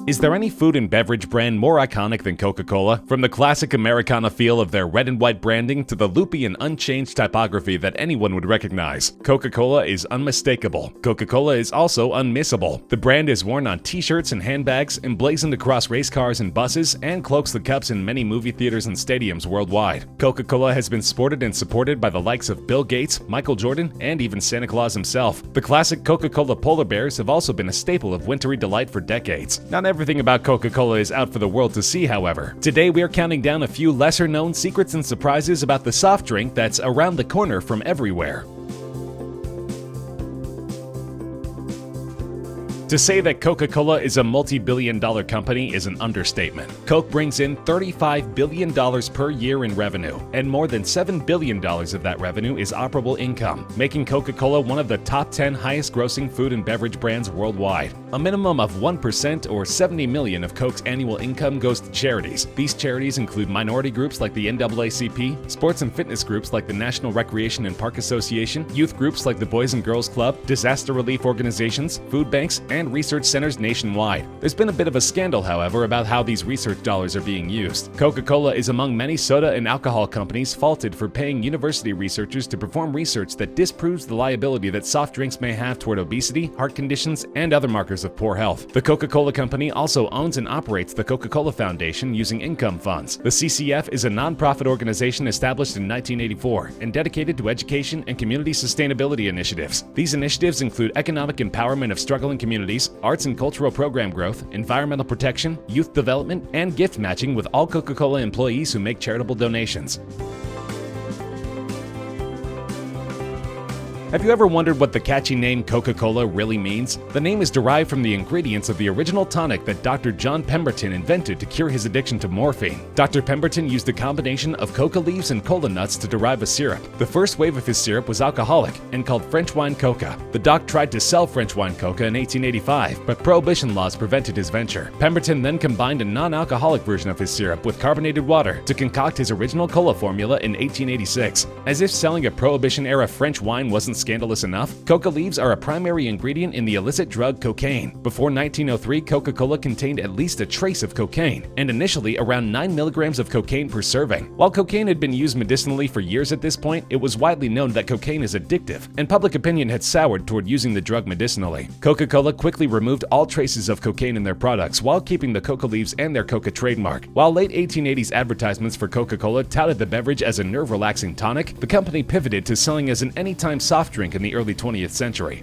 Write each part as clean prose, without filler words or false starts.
Is there any food and beverage brand more iconic than Coca-Cola? From the classic Americana feel of their red and white branding to the loopy and unchanged typography that anyone would recognize, Coca-Cola is unmistakable. Coca-Cola is also unmissable. The brand is worn on t-shirts and handbags, emblazoned across race cars and buses, and cloaks the cups in many movie theaters and stadiums worldwide. Coca-Cola has been sported and supported by the likes of Bill Gates, Michael Jordan, and even Santa Claus himself. The classic Coca-Cola polar bears have also been a staple of wintry delight for decades. Not everything about Coca-Cola is out for the world to see, however. Today we are counting down a few lesser-known secrets and surprises about the soft drink that's around the corner from everywhere. To say that Coca-Cola is a multi-billion-dollar company is an understatement. Coke brings in $35 billion per year in revenue, and more than $7 billion of that revenue is operable income, making Coca-Cola one of the top 10 highest-grossing food and beverage brands worldwide. A minimum of 1% or $70 million of Coke's annual income goes to charities. These charities include minority groups like the NAACP, sports and fitness groups like the National Recreation and Park Association, youth groups like the Boys and Girls Club, disaster relief organizations, food banks, and research centers nationwide. There's been a bit of a scandal, however, about how these research dollars are being used. Coca-Cola is among many soda and alcohol companies faulted for paying university researchers to perform research that disproves the liability that soft drinks may have toward obesity, heart conditions, and other markers of poor health. The Coca-Cola Company also owns and operates the Coca-Cola Foundation using income funds. The CCF is a non-profit organization established in 1984 and dedicated to education and community sustainability initiatives. These initiatives include economic empowerment of struggling communities, arts and cultural program growth, environmental protection, youth development, and gift matching with all Coca-Cola employees who make charitable donations. Have you ever wondered what the catchy name Coca-Cola really means? The name is derived from the ingredients of the original tonic that Dr. John Pemberton invented to cure his addiction to morphine. Dr. Pemberton used a combination of coca leaves and cola nuts to derive a syrup. The first wave of his syrup was alcoholic and called French wine coca. The doc tried to sell French wine coca in 1885, but prohibition laws prevented his venture. Pemberton then combined a non-alcoholic version of his syrup with carbonated water to concoct his original cola formula in 1886. As if selling a prohibition-era French wine wasn't scandalous enough, coca leaves are a primary ingredient in the illicit drug cocaine. Before 1903, Coca-Cola contained at least a trace of cocaine, and initially around 9 milligrams of cocaine per serving. While cocaine had been used medicinally for years at this point, it was widely known that cocaine is addictive, and public opinion had soured toward using the drug medicinally. Coca-Cola quickly removed all traces of cocaine in their products while keeping the coca leaves and their coca trademark. While late 1880s advertisements for Coca-Cola touted the beverage as a nerve-relaxing tonic, the company pivoted to selling as an anytime soft drink in the early 20th century.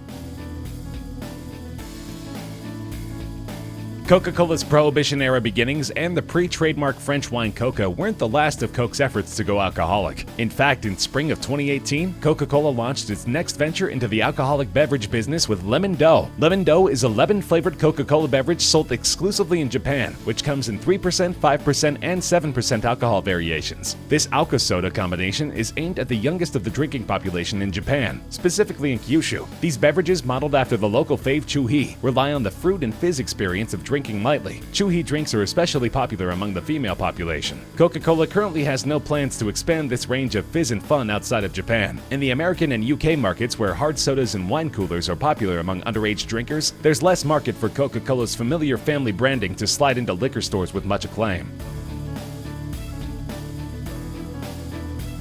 Coca-Cola's Prohibition-era beginnings and the pre-trademark French wine Coca weren't the last of Coke's efforts to go alcoholic. In fact, in spring of 2018, Coca-Cola launched its next venture into the alcoholic beverage business with Lemon Dough. Lemon Dough is a lemon-flavored Coca-Cola beverage sold exclusively in Japan, which comes in 3%, 5%, and 7% alcohol variations. This alka-soda combination is aimed at the youngest of the drinking population in Japan, specifically in Kyushu. These beverages, modeled after the local fave Chu-Hee, rely on the fruit and fizz experience of drinking lightly. Chu-Hee drinks are especially popular among the female population. Coca-Cola currently has no plans to expand this range of fizz and fun outside of Japan. In the American and UK markets, where hard sodas and wine coolers are popular among underage drinkers, there's less market for Coca-Cola's familiar family branding to slide into liquor stores with much acclaim.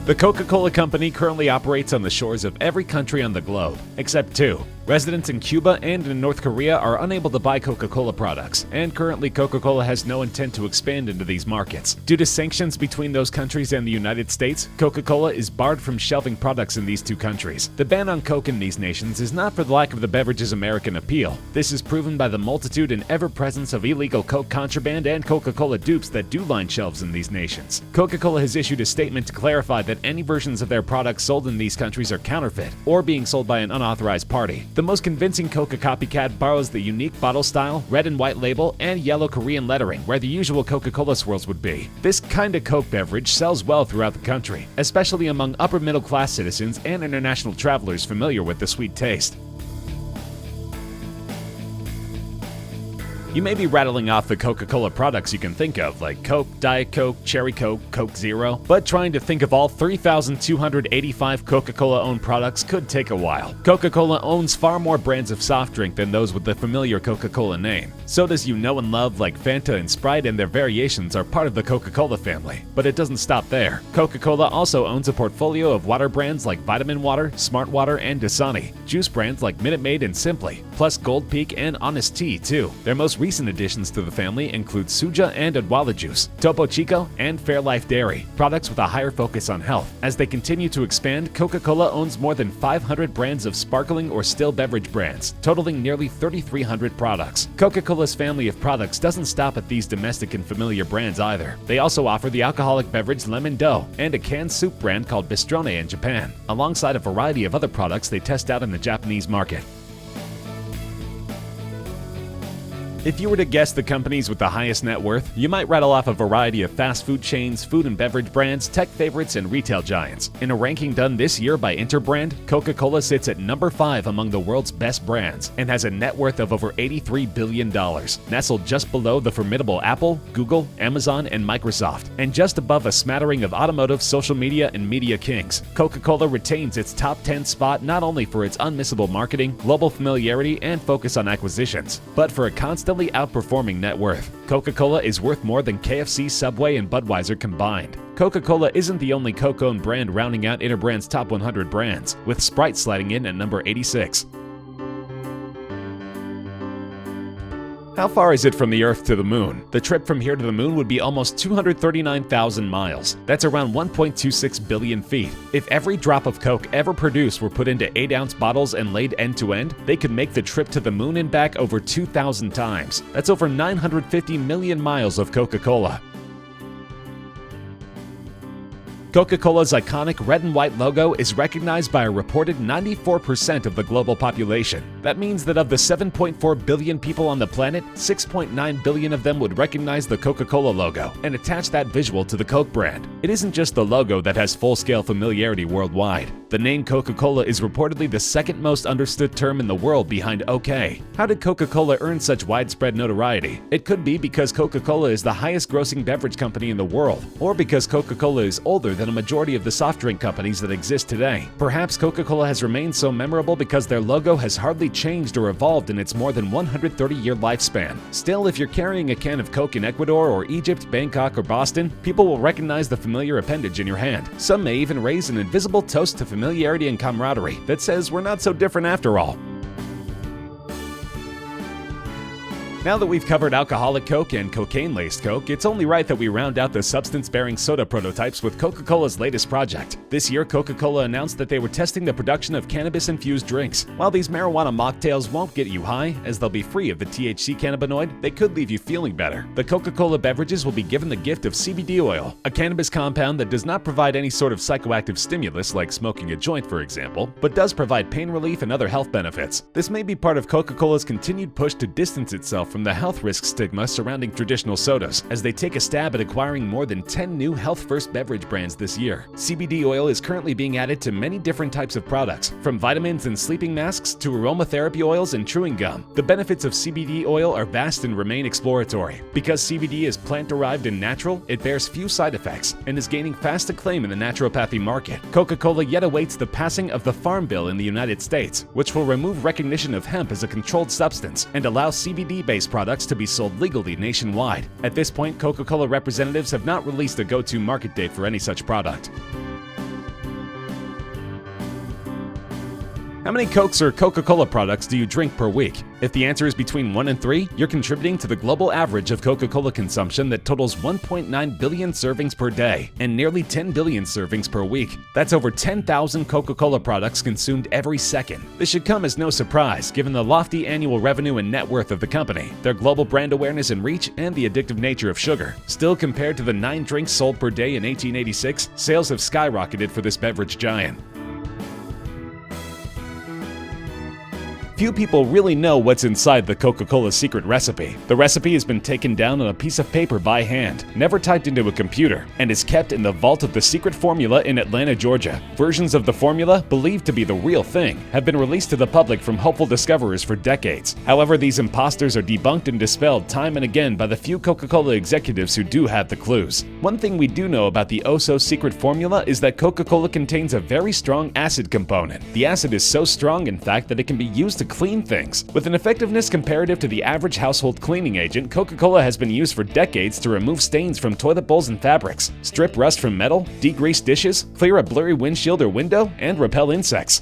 The Coca-Cola Company currently operates on the shores of every country on the globe, except two. Residents in Cuba and in North Korea are unable to buy Coca-Cola products, and currently Coca-Cola has no intent to expand into these markets. Due to sanctions between those countries and the United States, Coca-Cola is barred from shelving products in these two countries. The ban on Coke in these nations is not for the lack of the beverage's American appeal. This is proven by the multitude and ever-presence of illegal Coke contraband and Coca-Cola dupes that do line shelves in these nations. Coca-Cola has issued a statement to clarify that any versions of their products sold in these countries are counterfeit or being sold by an unauthorized party. The most convincing Coca copycat borrows the unique bottle style, red and white label, and yellow Korean lettering where the usual Coca-Cola swirls would be. This kind of Coke beverage sells well throughout the country, especially among upper middle class citizens and international travelers familiar with the sweet taste. You may be rattling off the Coca-Cola products you can think of, like Coke, Diet Coke, Cherry Coke, Coke Zero, but trying to think of all 3,285 Coca-Cola-owned products could take a while. Coca-Cola owns far more brands of soft drink than those with the familiar Coca-Cola name. Sodas you know and love like Fanta and Sprite and their variations are part of the Coca-Cola family. But it doesn't stop there. Coca-Cola also owns a portfolio of water brands like Vitamin Water, Smart Water, and Dasani, juice brands like Minute Maid and Simply, plus Gold Peak and Honest Tea too. Their most recent additions to the family include Suja and Adwala Juice, Topo Chico, and Fairlife Dairy, products with a higher focus on health. As they continue to expand, Coca-Cola owns more than 500 brands of sparkling or still beverage brands, totaling nearly 3,300 products. Coca-Cola's family of products doesn't stop at these domestic and familiar brands either. They also offer the alcoholic beverage Lemon Dough and a canned soup brand called Bistrone in Japan, alongside a variety of other products they test out in the Japanese market. If you were to guess the companies with the highest net worth, you might rattle off a variety of fast food chains, food and beverage brands, tech favorites, and retail giants. In a ranking done this year by Interbrand, Coca-Cola sits at number 5 among the world's best brands and has a net worth of over $83 billion, nestled just below the formidable Apple, Google, Amazon, and Microsoft, and just above a smattering of automotive, social media, and media kings. Coca-Cola retains its top 10 spot not only for its unmissable marketing, global familiarity, and focus on acquisitions, but for a constantly outperforming net worth. Coca-Cola is worth more than KFC, Subway, and Budweiser combined. Coca-Cola isn't the only Coke-owned brand rounding out Interbrand's top 100 brands, with Sprite sliding in at number 86. How far is it from the Earth to the Moon? The trip from here to the Moon would be almost 239,000 miles. That's around 1.26 billion feet. If every drop of Coke ever produced were put into 8-ounce bottles and laid end to end, they could make the trip to the Moon and back over 2,000 times. That's over 950 million miles of Coca-Cola. Coca-Cola's iconic red and white logo is recognized by a reported 94% of the global population. That means that of the 7.4 billion people on the planet, 6.9 billion of them would recognize the Coca-Cola logo and attach that visual to the Coke brand. It isn't just the logo that has full-scale familiarity worldwide. The name Coca-Cola is reportedly the second most understood term in the world behind OK. How did Coca-Cola earn such widespread notoriety? It could be because Coca-Cola is the highest-grossing beverage company in the world, or because Coca-Cola is older than a majority of the soft drink companies that exist today. Perhaps Coca-Cola has remained so memorable because their logo has hardly changed or evolved in its more than 130-year lifespan. Still, if you're carrying a can of Coke in Ecuador or Egypt, Bangkok, or Boston, people will recognize the familiar appendage in your hand. Some may even raise an invisible toast to familiarity and camaraderie that says we're not so different after all. Now that we've covered alcoholic Coke and cocaine-laced Coke, it's only right that we round out the substance-bearing soda prototypes with Coca-Cola's latest project. This year, Coca-Cola announced that they were testing the production of cannabis-infused drinks. While these marijuana mocktails won't get you high, as they'll be free of the THC cannabinoid, they could leave you feeling better. The Coca-Cola beverages will be given the gift of CBD oil, a cannabis compound that does not provide any sort of psychoactive stimulus like smoking a joint, for example, but does provide pain relief and other health benefits. This may be part of Coca-Cola's continued push to distance itself from the health risk stigma surrounding traditional sodas, as they take a stab at acquiring more than 10 new health-first beverage brands this year. CBD oil is currently being added to many different types of products, from vitamins and sleeping masks to aromatherapy oils and chewing gum. The benefits of CBD oil are vast and remain exploratory. Because CBD is plant-derived and natural, it bears few side effects and is gaining fast acclaim in the naturopathy market. Coca-Cola yet awaits the passing of the Farm Bill in the United States, which will remove recognition of hemp as a controlled substance and allow CBD-based products to be sold legally nationwide. At this point, Coca-Cola representatives have not released a go-to market date for any such product. How many Cokes or Coca-Cola products do you drink per week? If the answer is between 1 and 3, you're contributing to the global average of Coca-Cola consumption that totals 1.9 billion servings per day and nearly 10 billion servings per week. That's over 10,000 Coca-Cola products consumed every second. This should come as no surprise, given the lofty annual revenue and net worth of the company, their global brand awareness and reach, and the addictive nature of sugar. Still, compared to the 9 drinks sold per day in 1886, sales have skyrocketed for this beverage giant. Few people really know what's inside the Coca-Cola secret recipe. The recipe has been taken down on a piece of paper by hand, never typed into a computer, and is kept in the vault of the secret formula in Atlanta, Georgia. Versions of the formula, believed to be the real thing, have been released to the public from hopeful discoverers for decades. However, these imposters are debunked and dispelled time and again by the few Coca-Cola executives who do have the clues. One thing we do know about the oh-so-secret formula is that Coca-Cola contains a very strong acid component. The acid is so strong, in fact, that it can be used to clean things. With an effectiveness comparative to the average household cleaning agent, Coca-Cola has been used for decades to remove stains from toilet bowls and fabrics, strip rust from metal, degrease dishes, clear a blurry windshield or window, and repel insects.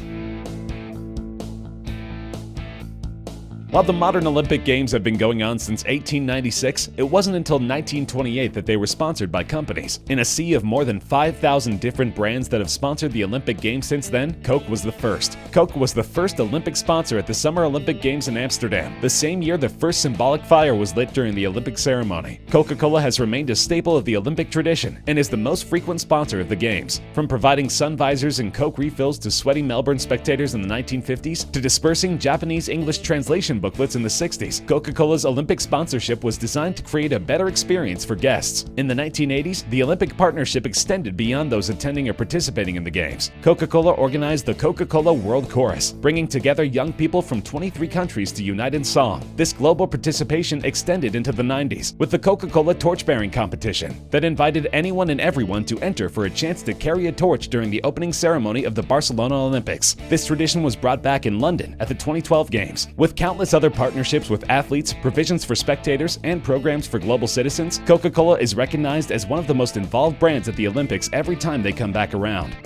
While the modern Olympic Games have been going on since 1896, it wasn't until 1928 that they were sponsored by companies. In a sea of more than 5,000 different brands that have sponsored the Olympic Games since then, Coke was the first. Coke was the first Olympic sponsor at the Summer Olympic Games in Amsterdam, the same year the first symbolic fire was lit during the Olympic ceremony. Coca-Cola has remained a staple of the Olympic tradition and is the most frequent sponsor of the Games. From providing sun visors and Coke refills to sweaty Melbourne spectators in the 1950s, to dispersing Japanese-English translation booklets in the 60s, Coca-Cola's Olympic sponsorship was designed to create a better experience for guests. In the 1980s, the Olympic partnership extended beyond those attending or participating in the Games. Coca-Cola organized the Coca-Cola World Chorus, bringing together young people from 23 countries to unite in song. This global participation extended into the 90s, with the Coca-Cola torch-bearing competition that invited anyone and everyone to enter for a chance to carry a torch during the opening ceremony of the Barcelona Olympics. This tradition was brought back in London at the 2012 Games. With countless other partnerships with athletes, provisions for spectators, and programs for global citizens, Coca-Cola is recognized as one of the most involved brands at the Olympics every time they come back around.